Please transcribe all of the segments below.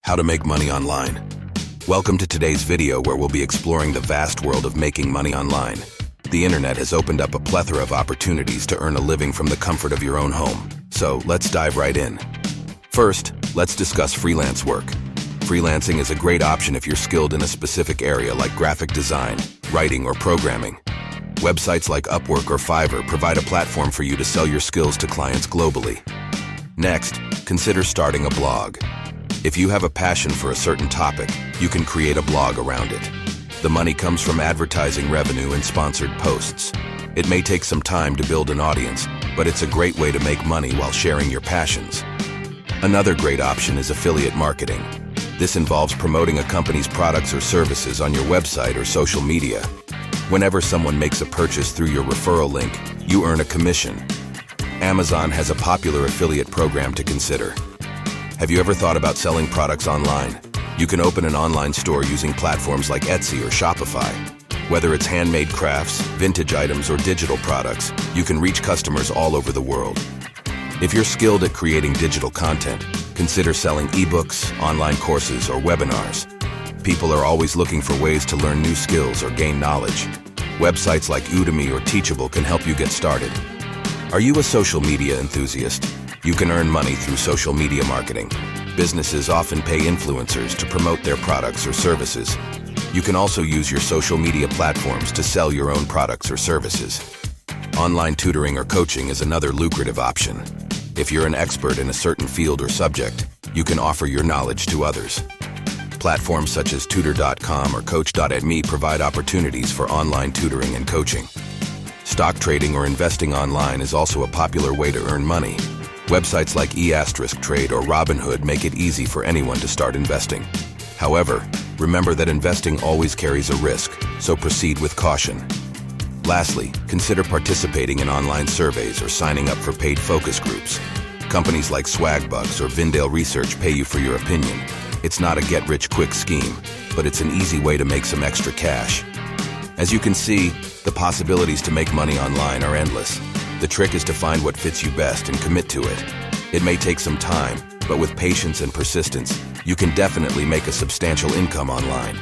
How to make money online. Welcome to today's video where we'll be exploring the vast world of making money online. The internet has opened up a plethora of opportunities to earn a living from the comfort of your own home. So let's dive right in. First, let's discuss freelance work. Freelancing is a great option if you're skilled in a specific area like graphic design, writing, or programming. Websites like Upwork or Fiverr provide a platform for you to sell your skills to clients globally. Next, consider starting a blog. If you have a passion for a certain topic, you can create a blog around it. The money comes from advertising revenue and sponsored posts. It may take some time to build an audience, but it's a great way to make money while sharing your passions. Another great option is affiliate marketing. This involves promoting a company's products or services on your website or social media. Whenever someone makes a purchase through your referral link, you earn a commission. Amazon has a popular affiliate program to consider. Have you ever thought about selling products online? You can open an online store using platforms like Etsy or Shopify. Whether it's handmade crafts, vintage items, or digital products, you can reach customers all over the world. If you're skilled at creating digital content, consider selling ebooks, online courses, or webinars. People are always looking for ways to learn new skills or gain knowledge. Websites like Udemy or Teachable can help you get started. Are you a social media enthusiast? You can earn money through social media marketing. Businesses often pay influencers to promote their products or services. You can also use your social media platforms to sell your own products or services. Online tutoring or coaching is another lucrative option. If you're an expert in a certain field or subject, you can offer your knowledge to others. Platforms such as Tutor.com or Coach.me provide opportunities for online tutoring and coaching. Stock trading or investing online is also a popular way to earn money. Websites like eAsteriskTrade or Robinhood make it easy for anyone to start investing. However, remember that investing always carries a risk, so proceed with caution. Lastly, consider participating in online surveys or signing up for paid focus groups. Companies like Swagbucks or Vindale Research pay you for your opinion. It's not a get-rich-quick scheme, but it's an easy way to make some extra cash. As you can see, the possibilities to make money online are endless. The trick is to find what fits you best and commit to it. It may take some time, but with patience and persistence, you can definitely make a substantial income online.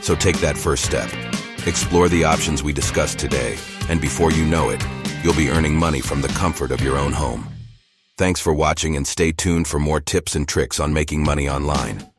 So take that first step. Explore the options we discussed today, and before you know it, you'll be earning money from the comfort of your own home. Thanks for watching and stay tuned for more tips and tricks on making money online.